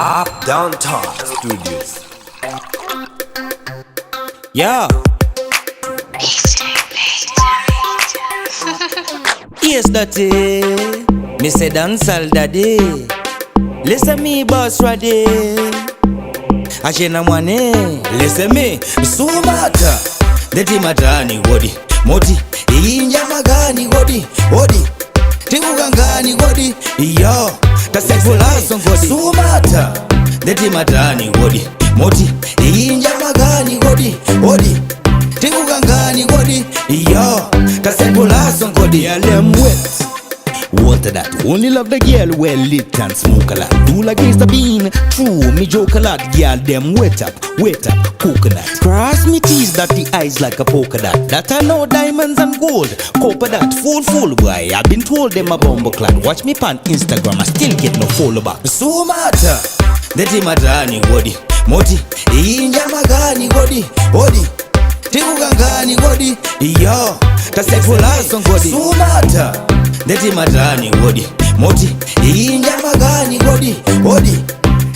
Up Downtown Studios. Yeah. Yes, daddy. Me say dancehall daddy. Listen me, boss ready. Ashena mwane. Listen me. Sumata. Deti matani wodi. Moti. Inja magani wodi. Wodi. Tingugangani wodi. Yo. Tasekula song wodi. Sumata. Deti matani wodi. Moti. Inja magani wodi. Wodi. Tingugangani wodi. Yo. Tasekula song wodi. Yeah, them wet. Water that only love the girl well lit and smoke a lot. Do like Mr. Bean, true me joke a lot. Girl them wet up, coconut. Cross me teeth that the eyes like a polka dot. That I know diamonds and gold, copper that full boy. I've been told them a bumble clad. Watch me pan Instagram, I still get no follow back. So matter, deti matani wodi, moti, inja magani wodi, wodi. Tingugangani wodi, yo, tasekula song wodi. So matter. Deti matani wodi, moti, inja magani wodi, wodi.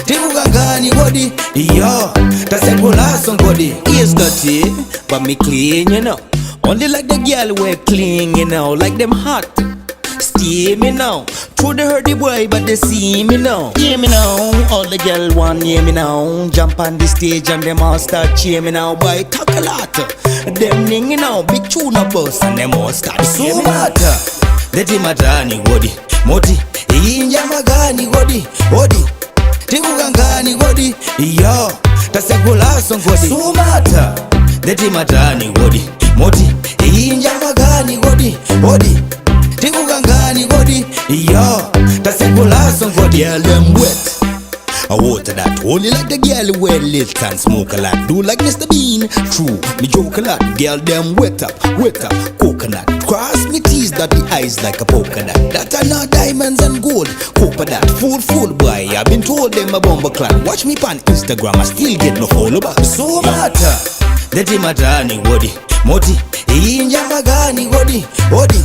Tingugangani wodi, yo, tasekula song wodi. Yes, dirty, but me clean, you know. Only like the girl wear clean, you know. Like them hot, steamy now. Through the hurt the boy, but they see me now. Hear me now, all the girl want hear me now. Jump on the stage and them all start cheer me now. Boy, talk a lot, them ning, you know. Big tune up bus and them all start cheer me now. Deti matani wodi, moti, inja magani wodi, wodi. Tingugangani wodi, yo, tasekula song wodi. Sumata, deti matani wodi, moti, inja magani wodi, wodi. Tingugangani wodi, yo, tasekula song wodi. Girl them wet. I water that only like the girl well lit and smoke a lot. Do like Mr. Bean, true, me joke a lot. Girl them wet up, coconut. Cross me teeth that the eyes like a polka dot. That are not diamonds and gold, copper that. Full boy, I've been told them a bumble clad. Watch me pan Instagram, I still get no follow back. So matter, deti matani wodi, moti, inja magani wodi, wodi.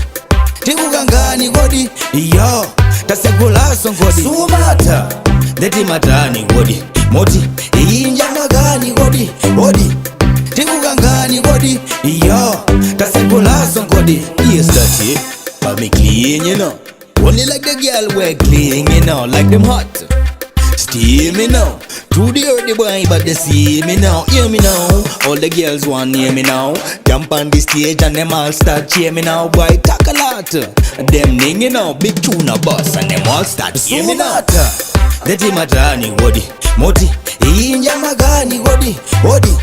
Tingugangani wodi, yo, tasekula song wodi. So matter. Deti matani wodi, moti, inja magani wodi, wodi. Tingugangani wodi, yo, tasekula song wodi. Yes, dirty, but me clean, you know. Only like the girl wear clean, you know. Like them hot, steamy now. Through the earthy boy, but they see me now. Hear me now, all the girls want hear me now. Jump on the stage and them all start cheer me now. Boy, talk a lot, them ning, you know. Big tune a bus and them all start hear me now. Deti matani wodi, moti, inja magani wodi, wodi.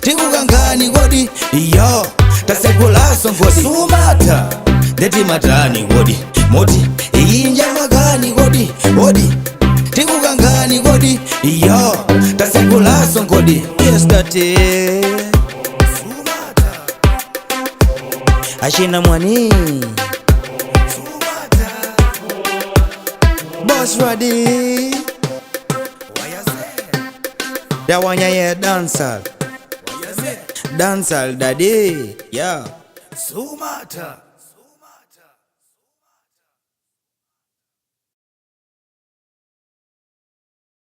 Tingugangani wodi, yo, tasekula song wodi. Sumata, deti matani wodi, moti, inja magani wodi, wodi. Tingugangani wodi, yo, tasekula song wodi. Yes, dirty. Sumata, ashena mwani. Sumata, boss ready. That one ya hear dancehall. Dancehall daddy, yeah. Sumata.